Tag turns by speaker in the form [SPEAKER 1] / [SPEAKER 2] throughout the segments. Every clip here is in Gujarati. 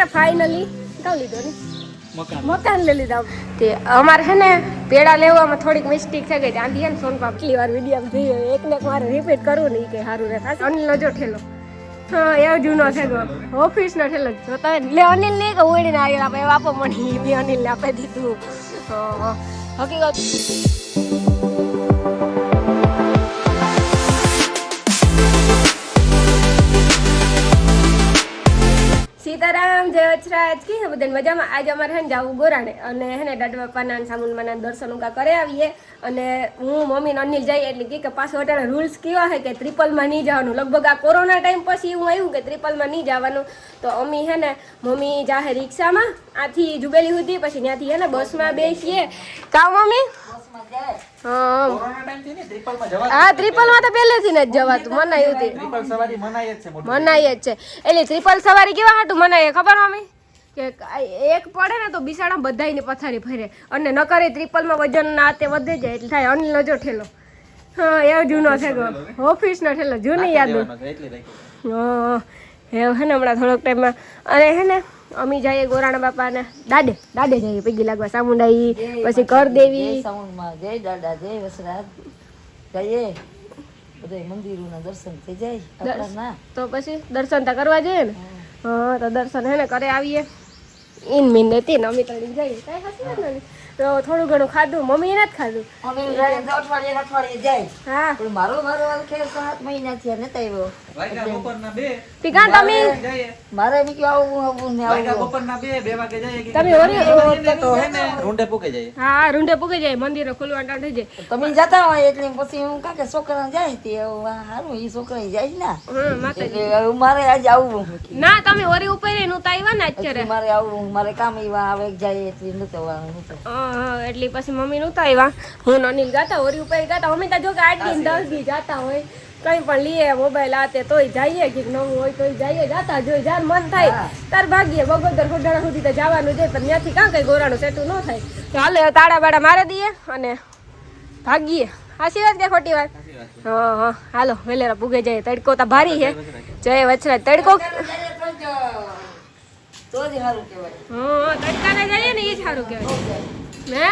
[SPEAKER 1] ને ફાઇનલી કાવ લીધો ને મકાન લઈ લીધા તે અમારે હે ને પેડા લેવામાં થોડીક મિસ્ટેક થઈ ગઈ આંધી ને સોનપા કેટલી વાર વિડીયો જોઈ એકને મારે રિપીટ કરવું નહીં કે સારું રહે અનિલનો જો ઠેલો હા એવો જૂનો છે ઓફિસનો ઠેલો જોતા એટલે અનિલ નહીં કે ઉડીને આવેલા આપણે આપો મળી બી અનિલને આપી દીધું હકીકત સીતારામ જય વચરાજ કી હે બધાને મજામાં આજે અમારે હે ને જાવું ગોરાણે અને હે ને દાદા બાપાના સામુનમાના દર્શન ઉકા કરે આવીએ અને હું મમ્મી અનિલ જઈએ એટલે કે પાછો અટાણે રૂલ્સ કેવા છે કે ટ્રિપલમાં નહીં જવાનું લગભગ આ કોરોના ટાઈમ પછી હું આવ્યું કે ટ્રિપલમાં નહીં જવાનું તો અમી હે ને મમ્મી જાહે રિક્ષામાં આથી જુબેલી સુધી પછી ત્યાંથી હે ને બસમાં બેસીએ કા મમ્મી હા ટ્રિપલમાં તો પહેલેથી જ જવાતું મનાયું હતી મનાય જ છે એટલે ટ્રિપલ સવારી કેવા હાટું મનાય ખબર મમ્મી કે એક પડે ને તો બિસાડા બધાની પથારી ફરે અને ન કરે ટ્રિપલમાં વજન ના તે વધે જાય એટલે થાય અનિલ જો ઠેલો હા એવો જૂનો છે ઓફિસનો ઠેલો જૂની યાદ હા એવું હે ને હમણાં થોડોક ટાઈમમાં અને હે ને અમી જઈએ ગોરાણા બાપાને દાડે જઈએ પૈકી લાગવા સામુંડાઈ પછી કર દેવી
[SPEAKER 2] સાઉન્ડમાં જય દાદા જય વસરાજ જઈએ બધા મંદિરોના દર્શન થઈ જાય
[SPEAKER 1] તો પછી દર્શન તો કરવા જઈએ ને હા તો દર્શન હે ને કરે આવીએ ઈન મીન હતી ને અમી તળી જઈએ કઈ હસી ને તો થોડું ઘણું ખાધું મમ્મી નથી ખાધું
[SPEAKER 2] અઠવાડિયે જાય
[SPEAKER 1] હા
[SPEAKER 2] મારો ખેર 7 મહિના થયા નતા આવ્યો
[SPEAKER 1] ટીકા તમે
[SPEAKER 2] મારે એમ કે આવું ને
[SPEAKER 1] તમે રૂંઢે પૂકે જાય હા રૂંઢે પૂકે જાય મંદિર ખુલવા ટાઈમ થઈ જાય
[SPEAKER 2] તમે જતા હોય એટલે પછી હું કાકે છોકરા જાય તે હારું ઈ છોકરા જાય ને
[SPEAKER 1] હા
[SPEAKER 2] એટલે મારે આજે આવું
[SPEAKER 1] ના તમે ઓરી ઉપર નું તો આવ્યા ને અત્યારે
[SPEAKER 2] મારે આવું મારે કામ એવા આવે જાય એટલે નતો
[SPEAKER 1] એટલે પછી મમ્મી નું તો આવ્યા હું અનિલ ગાતા ઓરી ઉપર ગાતા મમ્મી તો જો કે 8 દિન 10 દી જાતા હોય કઈ પણ લઈએ મોબાઈલ આતે તોય જઈએ કે નવું હોય તોય જઈએ જાતા જોઈ જાર મન થાય તાર ભાગીએ બગોદર ખોડાણા સુધી તો જવાનું છે પણ ત્યાંથી કાં કઈ ગોરાનું સેટું ન થાય તો હાલે તાળા બાળા મારી દઈએ અને ભાગીએ સાચી વાત કે ખોટી વાત હા હાલો વેલેરા પૂગે જાય તડકો તો ભારી છે જય વચરાજ તડકો
[SPEAKER 2] તો જ સારું કહેવાય
[SPEAKER 1] હા તડકાને જઈએ ને એ જ સારું કહેવાય હે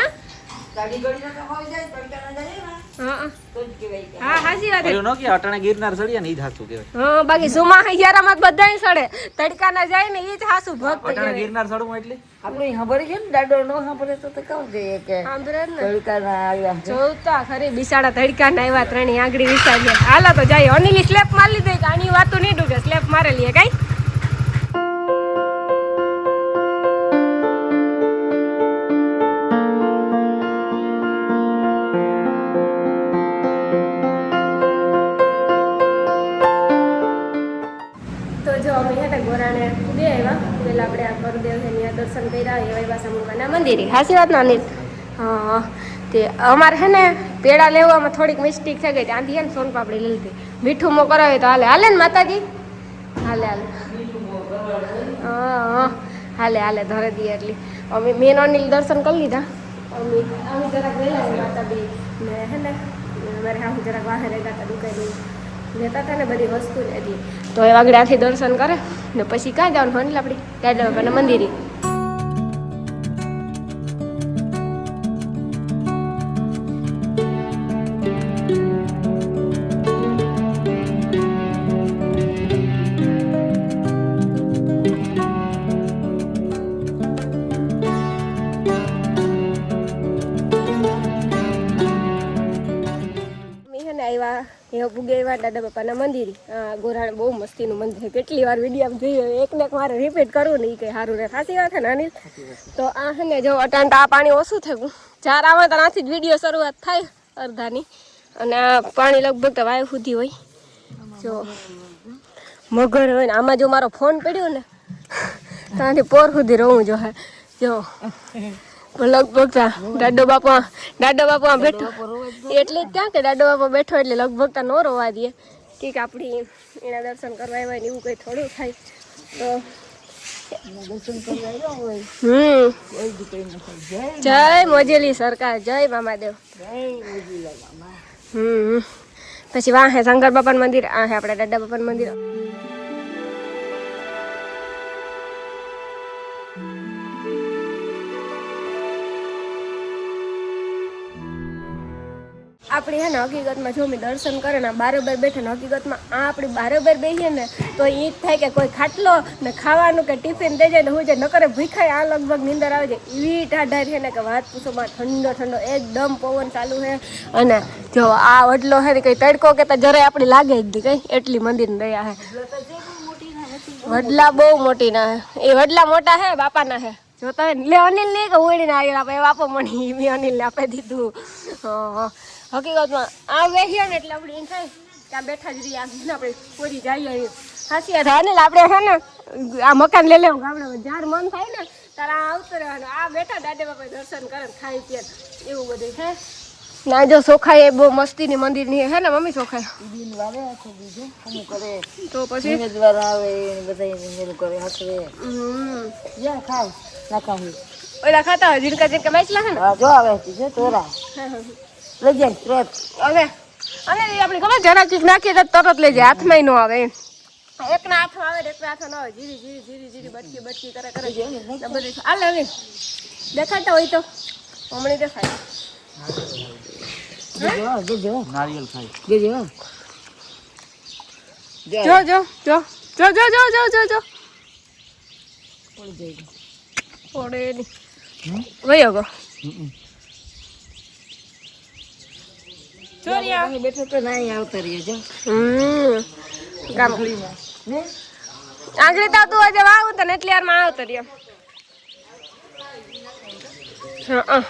[SPEAKER 2] ગાડી ગોડી ના હોય જાય તડકાના જાય ને
[SPEAKER 1] હા
[SPEAKER 2] તો જ કહેવાય
[SPEAKER 1] હા સાચી વાત
[SPEAKER 3] એવું ન કે અટાણે ગિરનાર ચડ્યા ને ઈ જ હાસું કહેવાય
[SPEAKER 1] હા બાકી સુમા હૈયારામાં બધાય સડે તડકાના જાય ને ઈ જ હાસું ભક્ત
[SPEAKER 3] અટાણે ગિરનાર ચડવું એટલે
[SPEAKER 2] આપણે સાંભળી છે ને દાડો નો સાંભળે તો કહું જોઈએ કે
[SPEAKER 1] સાંભળે ને
[SPEAKER 2] તડકાના આવ્યા
[SPEAKER 1] જોતા ખરી બિસાડા તડકાના આવ્યા ત્રણેય આંગળી વિસાડ્યા હાલા તો જાય અનિલી સ્લેપ મારી લીધી કે આની વાતો નહીં ડૂબે સ્લેપ મારેલી કઈ ગોરાણે બે આવ્યા પેલા આપણે આ કરદેવ છે ત્યાં દર્શન કર્યા એવા સામુનમાના મંદિરે સાચી વાત ના અનિલ હા તે અમારે હે ને પેડા લેવામાં થોડીક મિસ્ટેક થઈ ગઈ આંધી હે ને સોનપાપડી લઈ લીધી મીઠું મો કરાવે તો હાલે ને માતાજી હાલે હા હાલે ધરે દઈએ એટલી અમે મેન અનિલ દર્શન કરી લીધા અમે જરાક વહેલા માતા બી ને હે ને અમારે હા જરાક વાહે રહેતા હતા દુકાઈ લેતા હતા ને બધી વસ્તુ હતી તો એ આગળ આથી દર્શન કરે ને પછી ક્યાં જવાનું અનિલ આપણી દાદા બાપાના મંદિરે પૂગે એવા દાદા બાપાના મંદિરે ગોરાણ બહુ મસ્તીનું મંદિર છે કેટલી વાર વિડીયો જોઈએ એકને મારે રિપીટ કરવું નહીં કે સારું રહે સાચી વાત છે ને અનિલ તો આ છે ને જો અટાણ આ પાણી ઓછું થયું ચાર આવે તો આથી જ વિડીયો શરૂઆત થાય અડધાની અને આ પાણી લગભગ તો વાયુ સુધી હોય જો મગર હોય ને આમાં જો મારો ફોન પડ્યો ને ત્યાંથી પોર સુધી રહું જો જો લગભગ દાદો બાપા બેઠો એટલે જ ક્યાં કે દાદો બાપા બેઠો એટલે લગભગ તો નો રોવા દે કે આપણી એના દર્શન કરવા આવ્યા ને એવું કંઈ થોડું થાય તો જય મોજેલી સરકાર જય મામાદેવ પછી વાહ હે શંકર બાપાનું મંદિર આ હે આપણા દાદા બાપાનું મંદિર આપણી હે ને હકીકતમાં જો મેં દર્શન કરે ને બારોબર બેઠે ને હકીકતમાં આ આપણી બારોબર બેસીએ ને તો એ જ થાય કે કોઈ ખાટલો ને ખાવાનું કે ટિફિન દઈ જાય ને હું જાય નકરે ભૂખાય આ લગભગ નીંદર આવે છે એવી ટાઢાર છે ને કે વાત પૂછોમાં ઠંડો ઠંડો એકદમ પવન ચાલુ છે અને જો આ વડલો છે ને કંઈ તડકો કે તો જરાય આપણી લાગે જ નહીં કંઈ એટલી મંદિરની દયા છે વડલા બહુ મોટી ના હે એ વડલા મોટા હે બાપાના હે જોતા હોય લે અનિલ નહીં કે ઉડીને આવી આપે બાપો મણી મેં અનિલને આપી દીધું હકીકતમાં આ વેહીએ ને એટલે આપણે એમ થાય કે આ બેઠા જ રહીએ આપણે પૂરી જઈએ હાસી અનિલ આપણે છે ને આ મકાન લઈ લેવું ગામડામાં જ્યારે મન થાય ને ત્યારે આ આવતું રહેવાનું આ બેઠા દાદા બાપા દર્શન કરે ને ખાઈ પીએ એવું બધું છે ના જો સોખાઈ એ બહુ મસ્તીની મંદિરની હે ને મમ્મી સોખાઈ
[SPEAKER 2] બીન વારે આખો બીજું શું કરે
[SPEAKER 1] તો પછી
[SPEAKER 2] ઉમેદવાર આવે બધા મેલું કરે હસવે યા ખાવ ના ખાવું
[SPEAKER 1] ઓલા ખાતા હોય જીરકા જીરકા મેચલા છે ને
[SPEAKER 2] હા જો આવે છે જો તોરા લઈ જાય ત્રેપ
[SPEAKER 1] હવે અને આપણે ખબર જરા ચીજ નાખીએ તો તરત લઈ જાય હાથમાં ન આવે એકના હાથમાં આવે એકના હાથમાં ન આવે જીરી જીરી જીરી જીરી બટકી બટકી કરે કરે બધી હાલ હવે દેખાતા હોય તો હમણાં દેખાય
[SPEAKER 2] જો
[SPEAKER 3] નારિયેલ ખાય
[SPEAKER 2] જો
[SPEAKER 1] જો જો જો જો જો જો જો જો જો
[SPEAKER 2] પડી જાય
[SPEAKER 1] ઓડે ની વયો ગો ચોરિયા
[SPEAKER 2] બેઠો તો ના આવતા રહ્યો જો
[SPEAKER 1] ગામ
[SPEAKER 2] ને
[SPEAKER 1] આંગળી તો તું આજે વાવું તને એટલે યાર માં આવતો રહ્યો હા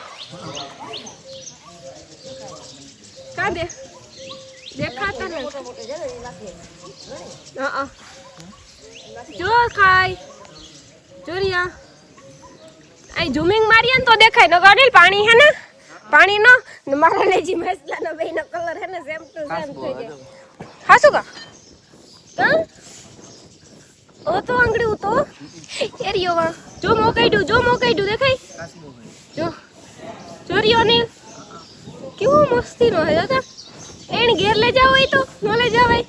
[SPEAKER 1] કા દે દેખાતા ને હા જો ખાય ચોરિયા આ ઝૂમિંગ મારીએ ને તો દેખાય ન અનિલ પાણી હે ને પાણી નો ને મારા લેજી મસલાનો બેનો કલર હે ને સેમ ટુ સેમ થઈ જાય હાસુ કા ઓ તો આંગળી ઉતો એરિયો વા જો મોકાઈડું દેખાય જો ચોરિયો ને કેવું મસ્તી નો હે દાદા એની ઘેર લઈ જાવ હોય તો નો લઈ જવાય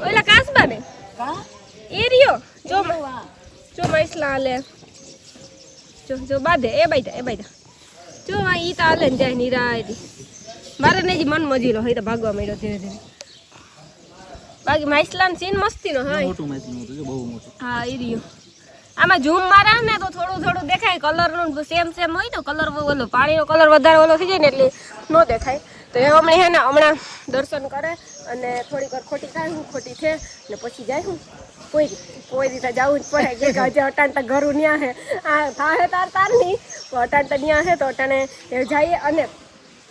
[SPEAKER 1] ઓલા કાસબા ને
[SPEAKER 2] કા
[SPEAKER 1] એરિયો જો મસલા લે જો બાધે એ બાઈદા જો આ ઈ તાલે ને જાય નિરાયતી મારે ને જ મન મજીલો હોય તો ભાગવા માંડ્યો ધીરે ધીરે બાકી માઇસલાન સીન મસ્તી નો હા
[SPEAKER 3] મોટું મેચનું હતું બહુ મોટું
[SPEAKER 1] હા ઈ રહ્યો આમાં ઝૂમ મારા ને તો થોડું દેખાય કલર નું સેમ હોય તો કલર ઓલો પાણીનો કલર વધારે ઓલો થઈ જાય ને એટલે ન દેખાય તો એ હમણાં હે ને હમણાં દર્શન કરે અને થોડીક વાર ખોટી ખાય હું ખોટી છે ને પછી જાય હું કોઈ રીતે જવું જ પડે કે હજે અટાણતા ઘરું ન્યા હે આ થાય તાર નહીં અટાણતા ન્યા હે તો અટાણે જઈએ અને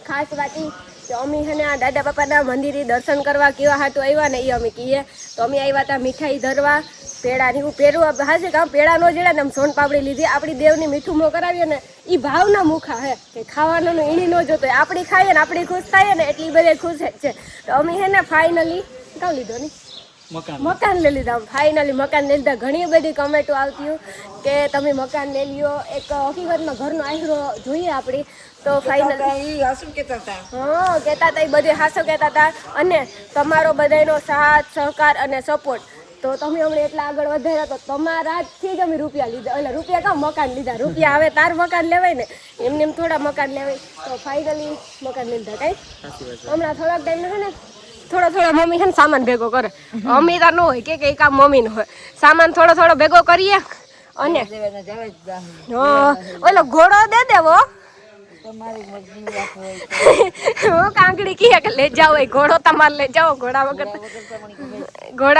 [SPEAKER 1] ખાસ વાત ઈ કે અમે હે ને આ દાદા બાપાના મંદિરે દર્શન કરવા કેવા હાટું આવ્યા ને એ અમે કહીએ તો અમે આવ્યા હતા મીઠાઈ ધરવા પેડાની હું પહેરું હાજે કામ પેડા નો જેડા ને આમ સોન પાપડી લીધી આપણી દેવની મીઠું મો કરાવીએ ને એ ભાવના મુખા હે કે ખાવાનું ઈણી ન જોતો આપણી ખાઈએ ને આપણી ખુશ થાય ને એટલી બધી ખુશ જ છે તો અમે હે ને ફાઇનલી કાવ લીધો ને મકાન લઈ લીધા ફાઇનલી મકાન લઈ લીધા ઘણી બધી કમેન્ટો આવતી કે તમે મકાન લઈ લ્યો એક હકીકતમાં ઘરનો આશરો જોઈએ આપણી તો ફાઇનલી
[SPEAKER 2] હાસુ કેતા હતા
[SPEAKER 1] હા કહેતા હતા એ બધે હાસો કહેતા હતા અને તમારો બધાનો સાથ સહકાર અને સપોર્ટ તો તમે હમણાં એટલા આગળ વધાર્યા તો તમારાથી જ અમે રૂપિયા લીધા એટલે રૂપિયા કામ મકાન લીધા રૂપિયા આવે તાર મકાન લેવાય ને એમ થોડા મકાન લેવાય તો ફાઇનલી મકાન લીધા કઈ હમણાં થોડાક ટાઈમ છે ને થોડો મમ્મી છે ને સામાન ભેગો કરે અમી તો ન હોય કે કામ મમ્મી નો હોય સામાન થોડો ભેગો કરીએ અને ઓલો ઘોડો દે દેવો
[SPEAKER 2] તમારી મરજી રાખો
[SPEAKER 1] હું કાંકડી કીએ કે લઈ જાઓ ઘોડો તમારે લઈ જાઓ ઘોડા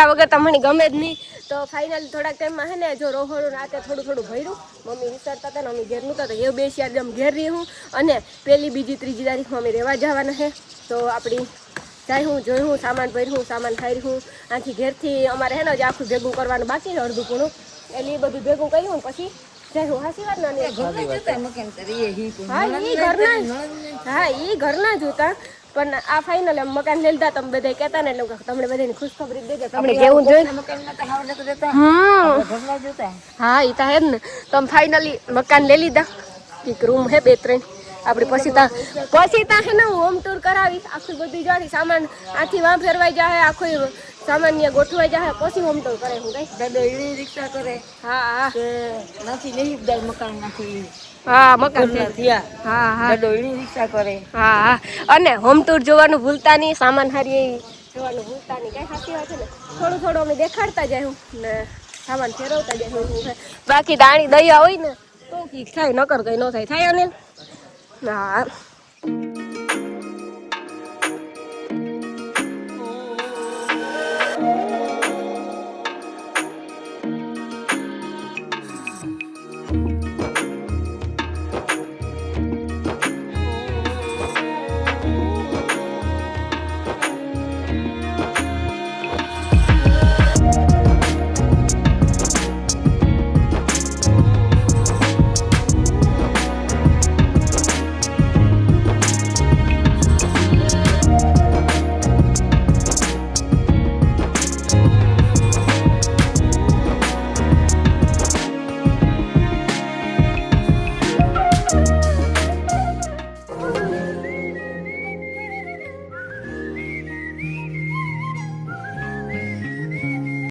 [SPEAKER 1] વગર તમને ગમે જ નહીં તો ફાઇનલ થોડાક ટાઈમમાં હે ને જો રોહોડું રાતે થોડું ભર્યું મમ્મી વિચારતા હતા ને અમે ઘેર નહોતા તો એ બે શિયાર જેમ ઘેર રહી હું અને પહેલી બીજી ત્રીજી તારીખમાં અમે રહેવા જવાના છે તો આપણી જાય હું જોઈ હું સામાન ભર્યું સામાન ખાઈ હું આથી ઘેરથી અમારે હે ને જે આખું ભેગું કરવાનું બાકી છે અડધું પૂણું એટલે એ બધું ભેગું કર્યું પછી જાય હું હાસી વાત ના હા ઈ ઘરના જ હતા પણ આ ફાઇનલ એમ મકાન લઈ લીધા તમે બધા કહેતા ને એટલે તમને બધાની ખુશખબરી દેજે તમને કેવું જોઈએ હા ઈ તો હે જ ને તમે ફાઇનલી મકાન લઈ લીધા એક રૂમ હે 2-3 આપણી પછી ત્યાં છે ને હું હોમ ટૂર કરાવી આખી બધી જાણી સામાન આથી વાં ફેરવાઈ જાય આખું સામાન ને ગોઠવાઈ જાય પછી હોમ ટૂર કરે હું કઈ
[SPEAKER 2] દાદો એવી રિક્ષા કરે
[SPEAKER 1] હા
[SPEAKER 2] કે નથી નહીબદાર મકાન માંથી
[SPEAKER 1] હા મકાન છે.
[SPEAKER 2] થયા
[SPEAKER 1] હા હા
[SPEAKER 2] દાદો એવી રિક્ષા કરે
[SPEAKER 1] હા હા અને હોમ ટૂર જોવાનું ભૂલતા નહીં સામાન હારી જોવાનું ભૂલતા નહીં કઈ સાચી વાત છે ને થોડું અમે દેખાડતા જાય હું ને સામાન ફેરવતા જાય હું બાકી દાણી દયા હોય ને તો ઠીક થાય નકર કઈ ન થાય થાય અને હા